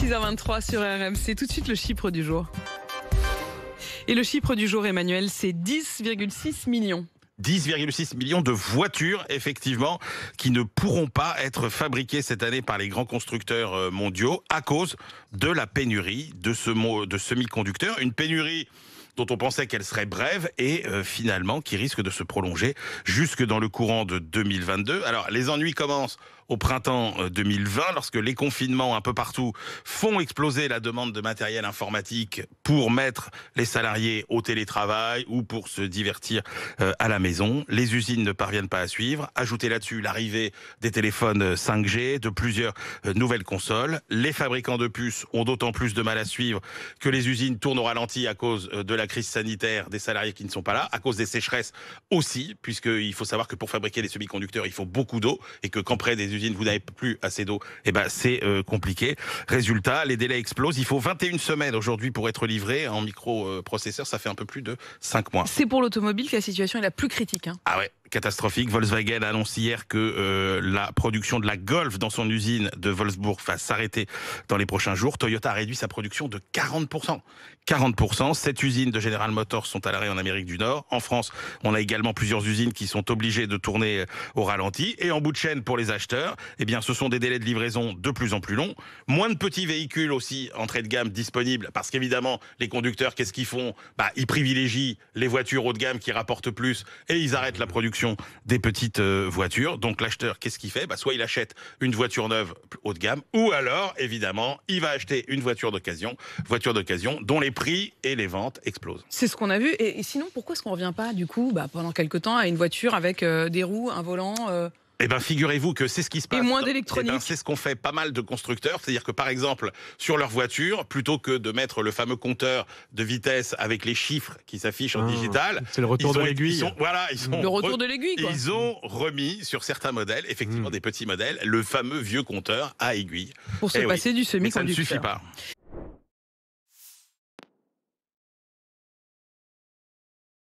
6h23 sur RMC. Tout de suite le chiffre du jour. Et le chiffre du jour, Emmanuel, c'est 10,6 millions. 10,6 millions de voitures, effectivement, qui ne pourront pas être fabriquées cette année par les grands constructeurs mondiaux à cause de la pénurie de semi-conducteurs. Une pénurie dont on pensait qu'elle serait brève et finalement qui risque de se prolonger jusque dans le courant de 2022. Alors, les ennuis commencent au printemps 2020, lorsque les confinements un peu partout font exploser la demande de matériel informatique pour mettre les salariés au télétravail ou pour se divertir à la maison. Les usines ne parviennent pas à suivre. Ajoutez là-dessus l'arrivée des téléphones 5G, de plusieurs nouvelles consoles. Les fabricants de puces ont d'autant plus de mal à suivre que les usines tournent au ralenti à cause de la crise sanitaire, des salariés qui ne sont pas là, à cause des sécheresses aussi, puisqu'il faut savoir que pour fabriquer des semi-conducteurs, il faut beaucoup d'eau et que quand près des usines, vous n'avez plus assez d'eau, c'est compliqué. Résultat, les délais explosent. Il faut 21 semaines aujourd'hui pour être livré en microprocesseur. Ça fait un peu plus de 5 mois. C'est pour l'automobile que la situation est la plus critique. Ah ouais, catastrophique. Volkswagen annonce hier que la production de la Golf dans son usine de Wolfsburg va s'arrêter dans les prochains jours. Toyota a réduit sa production de 40%. 40%. 7 usines de General Motors sont à l'arrêt en Amérique du Nord. En France, on a également plusieurs usines qui sont obligées de tourner au ralenti. Et en bout de chaîne, pour les acheteurs, ce sont des délais de livraison de plus en plus longs. Moins de petits véhicules aussi, entrée de gamme, disponibles. Parce qu'évidemment, les conducteurs, qu'est-ce qu'ils font ? Ils privilégient les voitures haut de gamme qui rapportent plus et ils arrêtent la production des petites voitures. Donc l'acheteur, qu'est-ce qu'il fait ? Soit il achète une voiture neuve haut de gamme, ou alors, évidemment, il va acheter une voiture d'occasion dont les prix et les ventes explosent. C'est ce qu'on a vu. Et sinon, pourquoi est-ce qu'on ne revient pas, du coup, pendant quelques temps, à une voiture avec des roues, un volant figurez-vous que c'est ce qui se passe. Et moins d'électronique. C'est ce qu'ont fait pas mal de constructeurs. C'est-à-dire que, par exemple, sur leur voiture, plutôt que de mettre le fameux compteur de vitesse avec les chiffres qui s'affichent en digital. C'est le retour de l'aiguille. Le retour de l'aiguille, quoi. Ils ont remis sur certains modèles, effectivement des petits modèles, le fameux vieux compteur à aiguille. Pour se passer du semi-conducteur. Mais ça ne suffit pas.